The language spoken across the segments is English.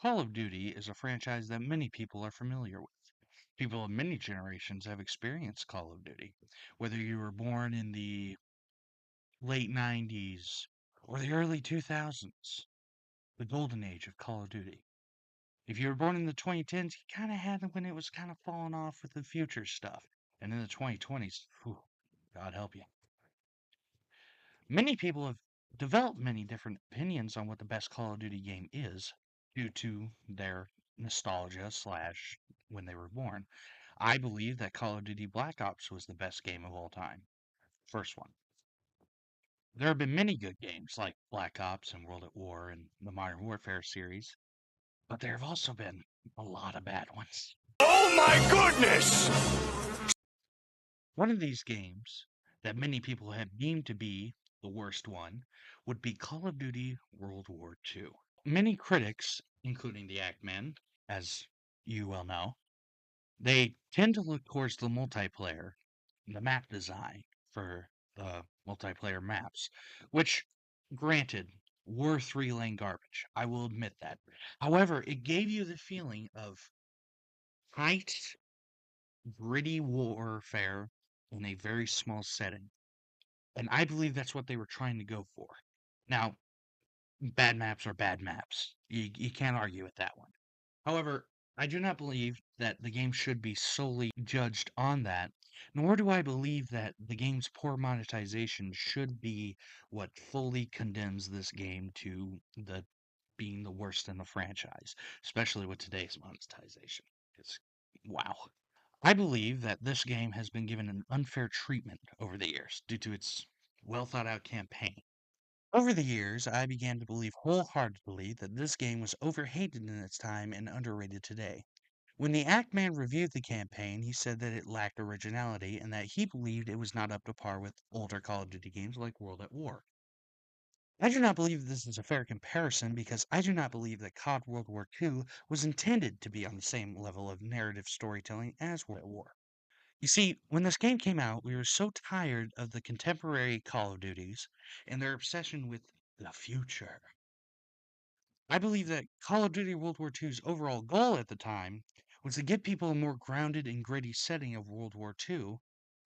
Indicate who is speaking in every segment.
Speaker 1: Call of Duty is a franchise that many people are familiar with. People of many generations have experienced Call of Duty. Whether you were born in the late 90s or the early 2000s, the golden age of Call of Duty. If you were born in the 2010s, you kind of had it when it was kind of falling off with the future stuff. And in the 2020s, whew, God help you. Many people have developed many different opinions on what the best Call of Duty game is due to their nostalgia slash when they were born. I believe that Call of Duty Black Ops was the best game of all time. First one. There have been many good games like Black Ops and World at War and the Modern Warfare series, but there have also been a lot of bad ones.
Speaker 2: Oh my goodness!
Speaker 1: One of these games that many people have deemed to be the worst one would be Call of Duty World War II. Many critics, including the Actmen, as you well know, they tend to look towards the multiplayer, the map design for the multiplayer maps, which, granted, were three-lane garbage. I will admit that. However, it gave you the feeling of tight, gritty warfare in a very small setting. And I believe that's what they were trying to go for. Now, bad maps are bad maps. You can't argue with that one. However, I do not believe that the game should be solely judged on that, nor do I believe that the game's poor monetization should be what fully condemns this game to the being the worst in the franchise, especially with today's monetization. It's wow. I believe that this game has been given an unfair treatment over the years due to its well thought out campaign. Over the years, I began to believe wholeheartedly that this game was overhated in its time and underrated today. When the Act Man reviewed the campaign, he said that it lacked originality and that he believed it was not up to par with older Call of Duty games like World at War. I do not believe this is a fair comparison because I do not believe that COD World War II was intended to be on the same level of narrative storytelling as World at War. You see, when this game came out, we were so tired of the contemporary Call of Duties and their obsession with the future. I believe that Call of Duty World War II's overall goal at the time was to give people a more grounded and gritty setting of World War II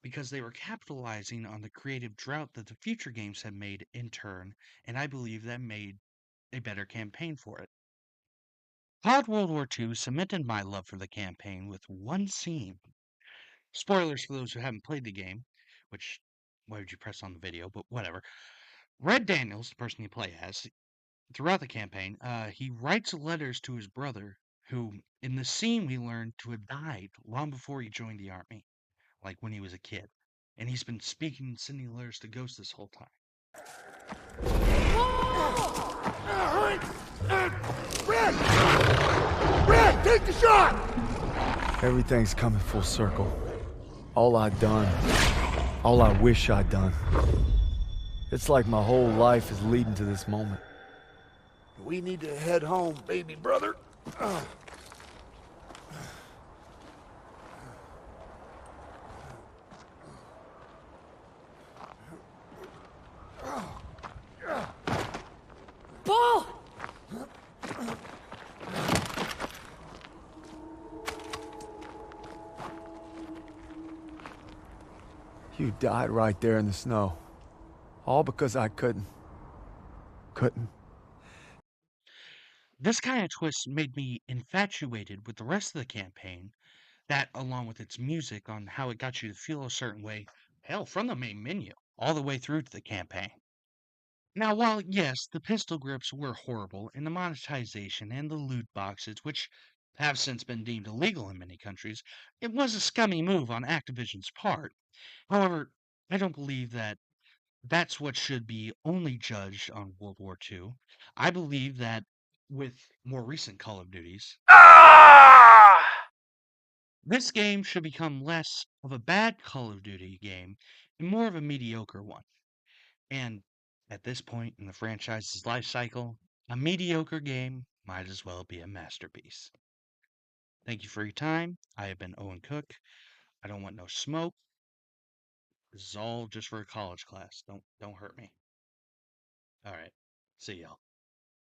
Speaker 1: because they were capitalizing on the creative drought that the future games had made in turn, and I believe that made a better campaign for it. COD World War II cemented my love for the campaign with one scene. Spoilers for those who haven't played the game, which, why would you press on the video, but whatever. Red Daniels, the person you play as, throughout the campaign, he writes letters to his brother, who, in the scene, we learned to have died long before he joined the army, like when he was a kid. And he's been speaking and sending letters to Ghost this whole time.
Speaker 2: Red! Red, take the shot!
Speaker 3: Everything's coming full circle. All I've done, all I wish I'd done. It's like my whole life is leading to this moment.
Speaker 2: We need to head home, baby brother.
Speaker 4: Paul!
Speaker 3: You died right there in the snow. All because I couldn't.
Speaker 1: This kind of twist made me infatuated with the rest of the campaign, that along with its music on how it got you to feel a certain way, hell, from the main menu, all the way through to the campaign. Now, while yes, the pistol grips were horrible, and the monetization and the loot boxes, which have since been deemed illegal in many countries, it was a scummy move on Activision's part. However, I don't believe that that's what should be only judged on World War II. I believe that with more recent Call of Duties, this game should become less of a bad Call of Duty game and more of a mediocre one. And at this point in the franchise's life cycle, a mediocre game might as well be a masterpiece. Thank you for your time. I have been Owen Cook. I don't want no smoke. This is all just for a college class. Don't hurt me. All right. See y'all.